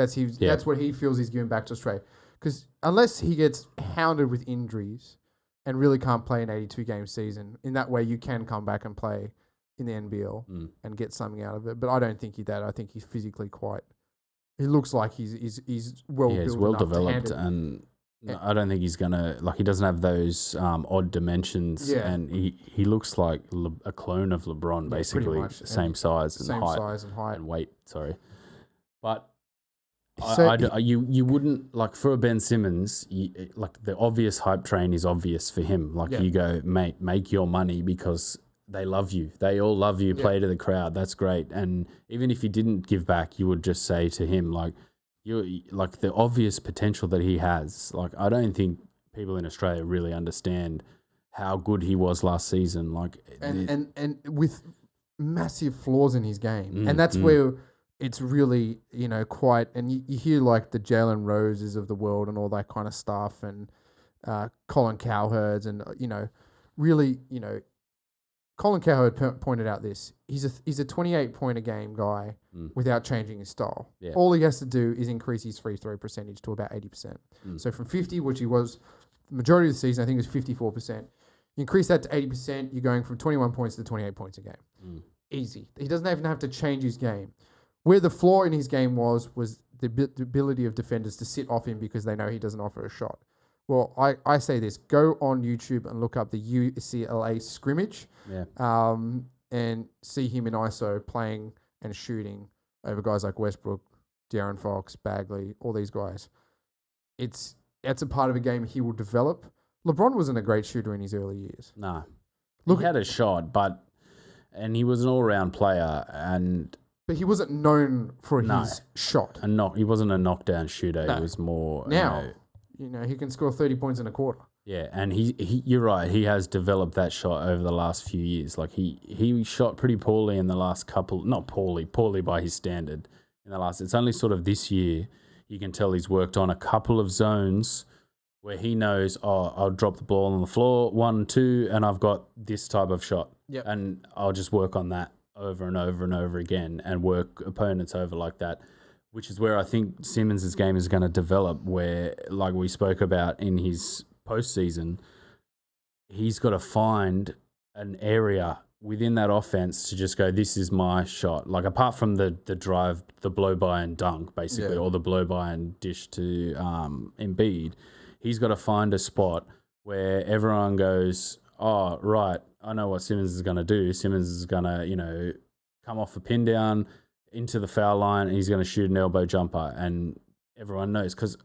[SPEAKER 1] what he feels he's giving back to Australia. Because unless he gets hounded with injuries and really can't play an 82-game season, in that way you can come back and play in the NBL and get something out of it. But I don't think that. I think he's physically he looks like he's well built.
[SPEAKER 2] He's well developed, and I don't think he's gonna he doesn't have those odd dimensions, and he looks like a clone of LeBron, basically, same size and height and weight. Sorry. But you wouldn't, like, for a Ben Simmons, the obvious hype train is obvious for him. You go, mate, make your money because they love you. They all love you. Play to the crowd. That's great. And even if he didn't give back, you would just say to him, the obvious potential that he has. I don't think people in Australia really understand how good he was last season.
[SPEAKER 1] And with massive flaws in his game, and that's where. It's really, quite, and you hear the Jalen Roses of the world and all that kind of stuff, and Colin Cowherds, and really, Colin Cowherd pointed out this. He's a 28-point-a-game guy without changing his style. Yeah. All he has to do is increase his free throw percentage to about 80%. So from 50, which he was the majority of the season, I think it was 54%. You increase that to 80%, you're going from 21 points to 28 points a game. Easy. He doesn't even have to change his game. Where the flaw in his game was the ability of defenders to sit off him because they know he doesn't offer a shot. Well, I say this. Go on YouTube and look up the UCLA scrimmage and see him in ISO playing and shooting over guys like Westbrook, De'Aaron Fox, Bagley, all these guys. It's a part of a game he will develop. LeBron wasn't a great shooter in his early years.
[SPEAKER 2] No.
[SPEAKER 1] Look,
[SPEAKER 2] he had a shot, and he was an all-round player,
[SPEAKER 1] but he wasn't known for his shot.
[SPEAKER 2] He wasn't a knockdown shooter.
[SPEAKER 1] No.
[SPEAKER 2] He was more
[SPEAKER 1] Now, he can score 30 points in a quarter.
[SPEAKER 2] Yeah, and he you're right. He has developed that shot over the last few years. Like he shot pretty poorly in the last couple. Not poorly by his standard. In the last, it's only sort of this year you can tell he's worked on a couple of zones where he knows, I'll drop the ball on the floor 1, 2, and I've got this type of shot.
[SPEAKER 1] Yep.
[SPEAKER 2] And I'll just work on that over and over and over again and work opponents over like that. Which is where I think Simmons' game is going to develop. Where, like we spoke about in his postseason, he's got to find an area within that offense to just go, this is my shot. Like, apart from the drive, the blow by and dunk, basically, or the blow by and dish to Embiid, he's got to find a spot where everyone goes, oh, right, I know what Simmons is going to do. Simmons is going to, come off a pin down into the foul line, and he's going to shoot an elbow jumper, and everyone knows. Because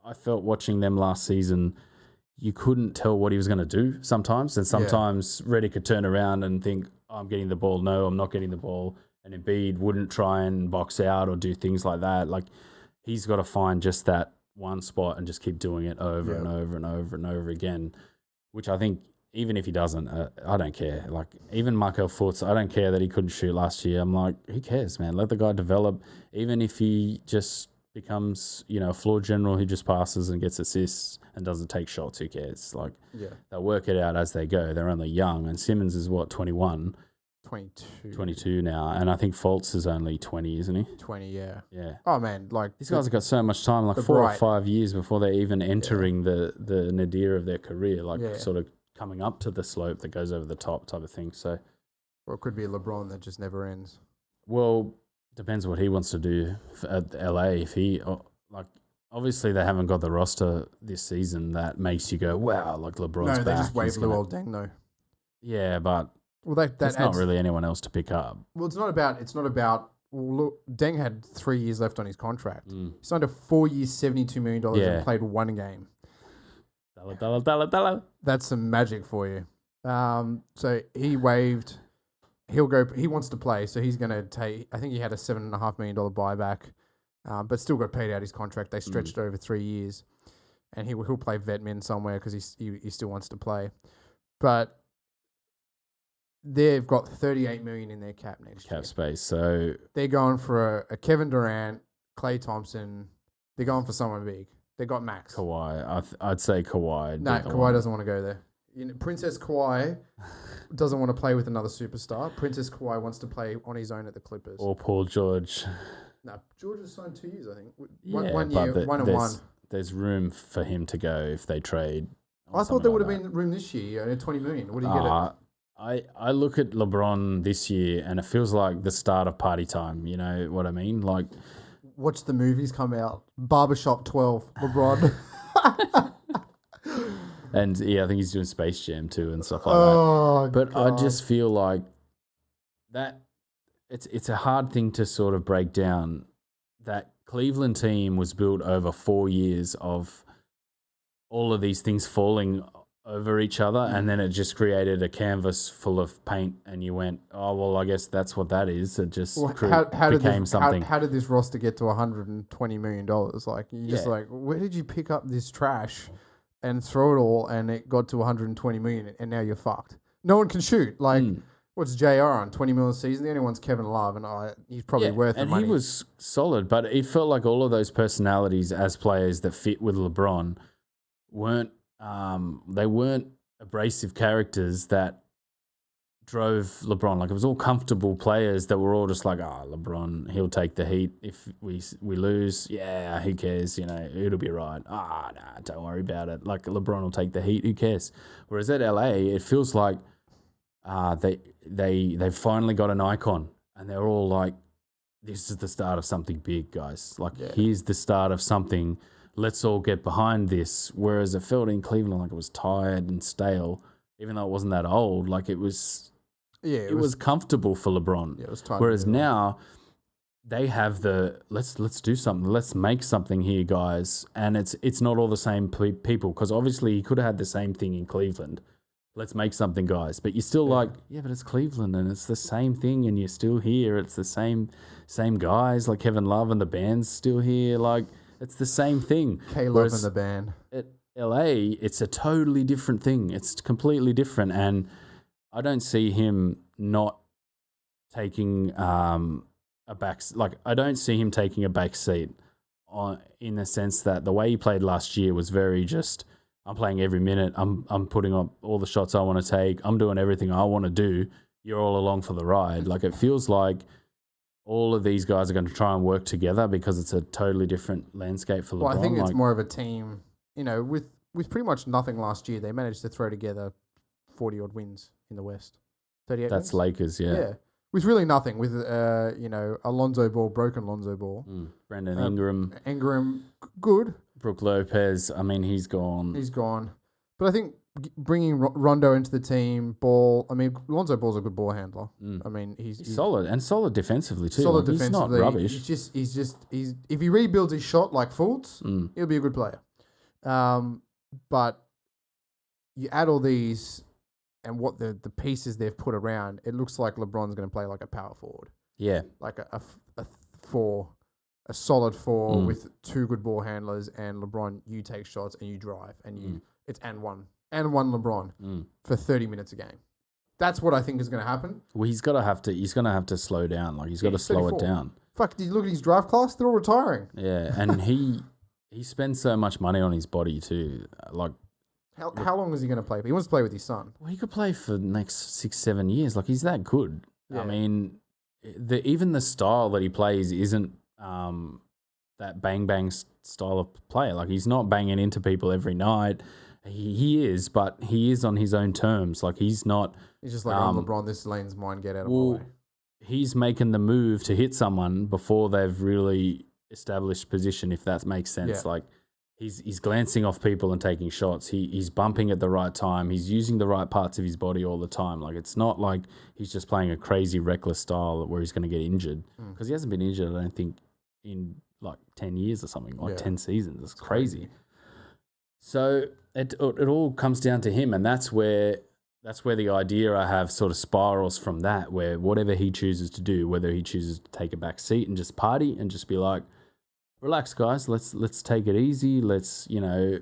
[SPEAKER 2] I felt watching them last season, you couldn't tell what he was going to do sometimes. And sometimes Reddy could turn around and think, I'm getting the ball. No, I'm not getting the ball. And Embiid wouldn't try and box out or do things like that. Like, he's got to find just that one spot and just keep doing it over and over and over and over again, which I think even if he doesn't, I don't care. Like, even Markel Fultz, I don't care that he couldn't shoot last year. I'm like, who cares, man? Let the guy develop. Even if he just becomes, a floor general who just passes and gets assists and doesn't take shots, who cares? Like, they'll work it out as they go. They're only young, and Simmons is, 21? 22 now, and I think Fultz is only 20, isn't he?
[SPEAKER 1] 20, yeah.
[SPEAKER 2] Yeah.
[SPEAKER 1] Oh, man, like...
[SPEAKER 2] These guys have got so much time, like 4 or 5 years before they're even entering the nadir of their career, sort of coming up to the slope that goes over the top type of thing, so...
[SPEAKER 1] Or it could be a LeBron that just never ends.
[SPEAKER 2] Well... Depends what he wants to do at LA. If he, obviously they haven't got the roster this season that makes you go, wow, like LeBron's back.
[SPEAKER 1] No, they just waived Luol Deng, though.
[SPEAKER 2] Yeah, but
[SPEAKER 1] that's
[SPEAKER 2] not really anyone else to pick up.
[SPEAKER 1] Well, it's not about. Well, look, Deng had 3 years left on his contract. He signed a 4 year, $72 million and played one game. That's some magic for you. So he waived. He'll go. He wants to play, so he's going to take. I think he had a $7.5 million buyback, but still got paid out his contract. They stretched it over 3 years, and he'll play vet min somewhere because he still wants to play. But they've got $38 million in their cap next year.
[SPEAKER 2] Cap space. So
[SPEAKER 1] they're going for a Kevin Durant, Klay Thompson. They're going for someone big. They got Max.
[SPEAKER 2] Kawhi. I'd say Kawhi.
[SPEAKER 1] No, Kawhi doesn't want to go there. Princess Kawhi doesn't want to play with another superstar. Princess Kawhi wants to play on his own at the Clippers.
[SPEAKER 2] Or Paul George.
[SPEAKER 1] No, George has signed 2 years, I think.
[SPEAKER 2] One
[SPEAKER 1] year, 1 and 1.
[SPEAKER 2] There's room for him to go if they trade.
[SPEAKER 1] I thought there would have been room this year, $20 million. What do you get it?
[SPEAKER 2] I look at LeBron this year and it feels like the start of party time. You know what I mean? Like,
[SPEAKER 1] watch the movies come out. Barbershop 12, LeBron.
[SPEAKER 2] And yeah, I think he's doing Space Jam too and stuff like that. But God. I just feel like that it's a hard thing to sort of break down. That Cleveland team was built over 4 years of all of these things falling over each other, and then it just created a canvas full of paint, and you went, oh, well, I guess that's what that is. It just became something.
[SPEAKER 1] How did this roster get to $120 million? Like, you just like, where did you pick up this trash and throw it all, and it got to 120 million, and now you're fucked. No one can shoot. Like, what's JR on 20 million a season? The only one's Kevin Love, and he's probably worth the money.
[SPEAKER 2] And he was solid, but it felt like all of those personalities as players that fit with LeBron weren't abrasive characters that drove LeBron. Like, it was all comfortable players that were all just like, LeBron, he'll take the heat if we lose. Yeah, who cares? You know, it'll be right. Nah, don't worry about it. Like, LeBron will take the heat. Who cares? Whereas at LA, it feels like they've finally got an icon, and they're all like, this is the start of something big, guys. Like, here's the start of something. Let's all get behind this. Whereas it felt in Cleveland like it was tired and stale, even though it wasn't that old. Like, it was... Yeah, it was comfortable for LeBron.
[SPEAKER 1] Yeah, it was tight.
[SPEAKER 2] Whereas now, they have the let's do something, let's make something here, guys, and it's not all the same people, because obviously he could have had the same thing in Cleveland. Let's make something, guys, but you're still like, yeah, but it's Cleveland and it's the same thing, and you're still here. It's the same guys, like Kevin Love and the band's still here. Like it's the same thing.
[SPEAKER 1] K-Love and the band.
[SPEAKER 2] At LA, it's a totally different thing. It's completely different, and I don't see him not taking I don't see him taking a back seat in the sense that the way he played last year was very just, I'm playing every minute. I'm putting up all the shots I want to take. I'm doing everything I want to do. You're all along for the ride. Like, it feels like all of these guys are going to try and work together because it's a totally different landscape for LeBron.
[SPEAKER 1] Well, I think it's more of a team, with pretty much nothing last year, they managed to throw together 40-odd wins in the West. 38
[SPEAKER 2] That's
[SPEAKER 1] wins?
[SPEAKER 2] Lakers, yeah.
[SPEAKER 1] Yeah. With really nothing, with, Alonzo Ball, broken Lonzo Ball.
[SPEAKER 2] Brandon Ingram.
[SPEAKER 1] Ingram, good.
[SPEAKER 2] Brook Lopez, I mean, he's gone.
[SPEAKER 1] He's gone. But I think bringing Rondo into the team, Lonzo Ball's a good ball handler. I mean, he's
[SPEAKER 2] solid, and solid defensively too.
[SPEAKER 1] Solid
[SPEAKER 2] like,
[SPEAKER 1] defensively.
[SPEAKER 2] He's not rubbish.
[SPEAKER 1] He's if he rebuilds his shot like Fultz, he'll be a good player. But you add all these and what the pieces they've put around, it looks like LeBron's going to play like a power forward.
[SPEAKER 2] Yeah.
[SPEAKER 1] Like a solid four with two good ball handlers, and LeBron, you take shots and you drive, and it's and one LeBron for 30 minutes a game. That's what I think is going to happen.
[SPEAKER 2] Well, he's going to have to slow down. Like, he's got to slow it down.
[SPEAKER 1] Fuck, did you look at his draft class? They're all retiring.
[SPEAKER 2] Yeah, and he spends so much money on his body too. Like,
[SPEAKER 1] how long is he going to play? He wants to play with his son.
[SPEAKER 2] Well, he could play for the next 6-7 years. Like, he's that good. Yeah. I mean, even the style that he plays isn't that bang style of player. Like, he's not banging into people every night. He is, but he is on his own terms. Like, he's not.
[SPEAKER 1] He's just like, I'm LeBron, this lane's mine, get out of my way.
[SPEAKER 2] He's making the move to hit someone before they've really established position, if that makes sense. Yeah. Like, he's glancing off people and taking shots. He's bumping at the right time. He's using the right parts of his body all the time. Like, it's not like he's just playing a crazy, reckless style where he's going to get injured. Because he hasn't been injured, I don't think, in like 10 years or something, 10 seasons. It's crazy. So it all comes down to him, and that's where the idea I have sort of spirals from that, where whatever he chooses to do, whether he chooses to take a back seat and just party and just be like, relax, guys, let's take it easy, let's,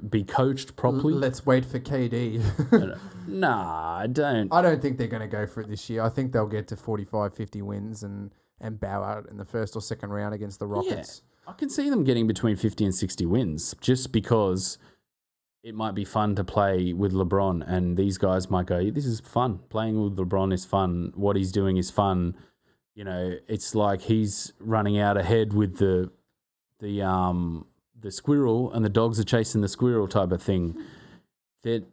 [SPEAKER 2] be coached properly.
[SPEAKER 1] Let's wait for KD.
[SPEAKER 2] Nah, I don't
[SPEAKER 1] think they're going to go for it this year. I think they'll get to 45, 50 wins and bow out in the first or second round against the Rockets.
[SPEAKER 2] Yeah, I can see them getting between 50 and 60 wins just because it might be fun to play with LeBron, and these guys might go, this is fun. Playing with LeBron is fun. What he's doing is fun. It's like he's running out ahead with the squirrel, and the dogs are chasing the squirrel type of thing. That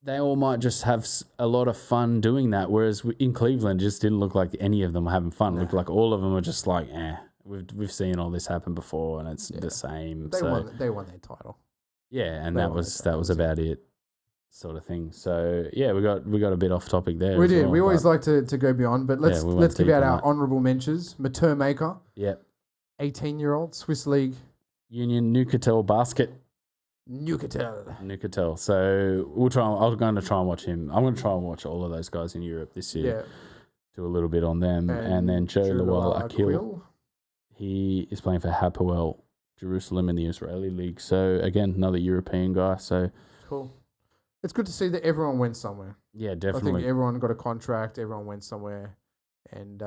[SPEAKER 2] they all might just have a lot of fun doing that, whereas in Cleveland, it just didn't look like any of them were having fun. It looked like all of them were just like, we've seen all this happen before, and it's the same.
[SPEAKER 1] They won their title.
[SPEAKER 2] Yeah, and that was about it, sort of thing. So yeah, we got a bit off topic there.
[SPEAKER 1] We did. We always like to go beyond, but let's give out our honourable mentions. Mater Maker.
[SPEAKER 2] Yep.
[SPEAKER 1] 18-year-old Swiss League.
[SPEAKER 2] Union Newcastle basket.
[SPEAKER 1] Newcastle.
[SPEAKER 2] So I'm going to try and watch him. I'm going to try and watch all of those guys in Europe this year. Yeah. Do a little bit on them, and then Joe Lawal Akil. He is playing for Hapoel Jerusalem in the Israeli League. So again, another European guy. So
[SPEAKER 1] cool. It's good to see that everyone went somewhere.
[SPEAKER 2] Yeah, definitely.
[SPEAKER 1] I think everyone got a contract. Everyone went somewhere, and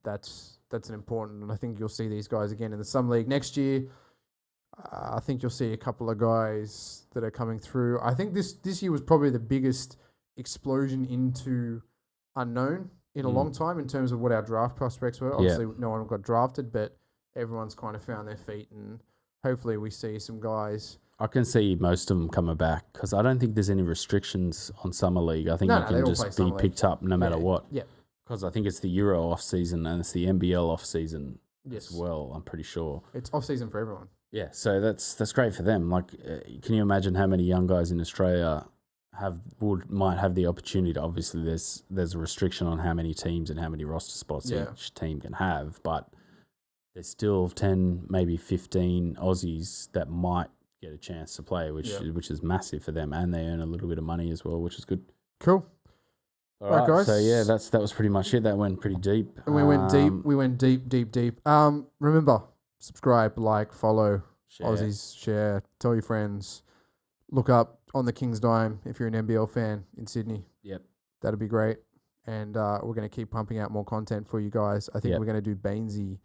[SPEAKER 1] that's an important. And I think you'll see these guys again in the Summer League next year. I think you'll see a couple of guys that are coming through. I think this year was probably the biggest explosion into unknown in a long time in terms of what our draft prospects were. Obviously, no one got drafted, but everyone's kind of found their feet, and hopefully we see some guys.
[SPEAKER 2] I can see most of them coming back because I don't think there's any restrictions on Summer League. I think you can just be picked up no matter what.
[SPEAKER 1] Yeah.
[SPEAKER 2] Because I think it's the Euro off-season and it's the NBL off-season as well, I'm pretty sure.
[SPEAKER 1] It's off-season for everyone.
[SPEAKER 2] Yeah, so that's great for them. Like, can you imagine how many young guys in Australia might have the opportunity to, obviously there's a restriction on how many teams and how many roster spots each team can have, but there's still 10, maybe 15 Aussies that might get a chance to play, which is massive for them, and they earn a little bit of money as well, which is good.
[SPEAKER 1] Cool.
[SPEAKER 2] All right, guys. So yeah, that was pretty much it. That went pretty deep.
[SPEAKER 1] And we went deep. We went deep. Remember, subscribe, like, follow,
[SPEAKER 2] Share.
[SPEAKER 1] Aussies, share, tell your friends. Look up On the King's Dime if you're an NBL fan in Sydney.
[SPEAKER 2] Yep.
[SPEAKER 1] That'd be great. And we're going to keep pumping out more content for you guys. I think we're going to do Bainesy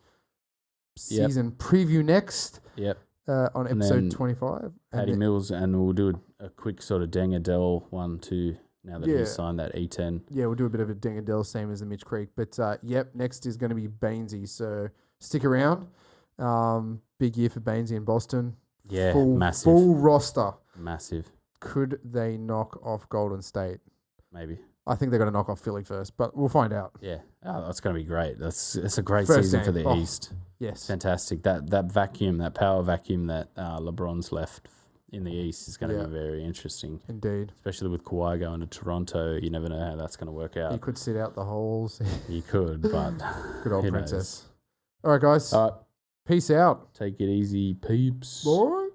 [SPEAKER 1] season preview next.
[SPEAKER 2] Yep.
[SPEAKER 1] On episode 25.
[SPEAKER 2] Paddy Mills, and we'll do a quick sort of Deng Adele one too, now that he's signed that E10.
[SPEAKER 1] Yeah, we'll do a bit of a Deng Adele, same as the Mitch Creek. But next is going to be Bainesy. So stick around. Big year for Bainesy in Boston.
[SPEAKER 2] Yeah, massive.
[SPEAKER 1] Full roster.
[SPEAKER 2] Massive.
[SPEAKER 1] Could they knock off Golden State?
[SPEAKER 2] Maybe.
[SPEAKER 1] I think they're going to knock off Philly first, but we'll find out.
[SPEAKER 2] Yeah. Oh, that's going to be great. It's a great
[SPEAKER 1] First
[SPEAKER 2] season
[SPEAKER 1] game.
[SPEAKER 2] for the East.
[SPEAKER 1] Yes.
[SPEAKER 2] Fantastic. That vacuum, that power vacuum that LeBron's left in the East is going to be very interesting.
[SPEAKER 1] Indeed.
[SPEAKER 2] Especially with Kawhi going to Toronto. You never know how that's going to work out.
[SPEAKER 1] You could sit out the holes.
[SPEAKER 2] You could, but
[SPEAKER 1] good old
[SPEAKER 2] who
[SPEAKER 1] princess.
[SPEAKER 2] knows?
[SPEAKER 1] All right, guys.
[SPEAKER 2] All right.
[SPEAKER 1] Peace out.
[SPEAKER 2] Take it easy, peeps.
[SPEAKER 1] Bye.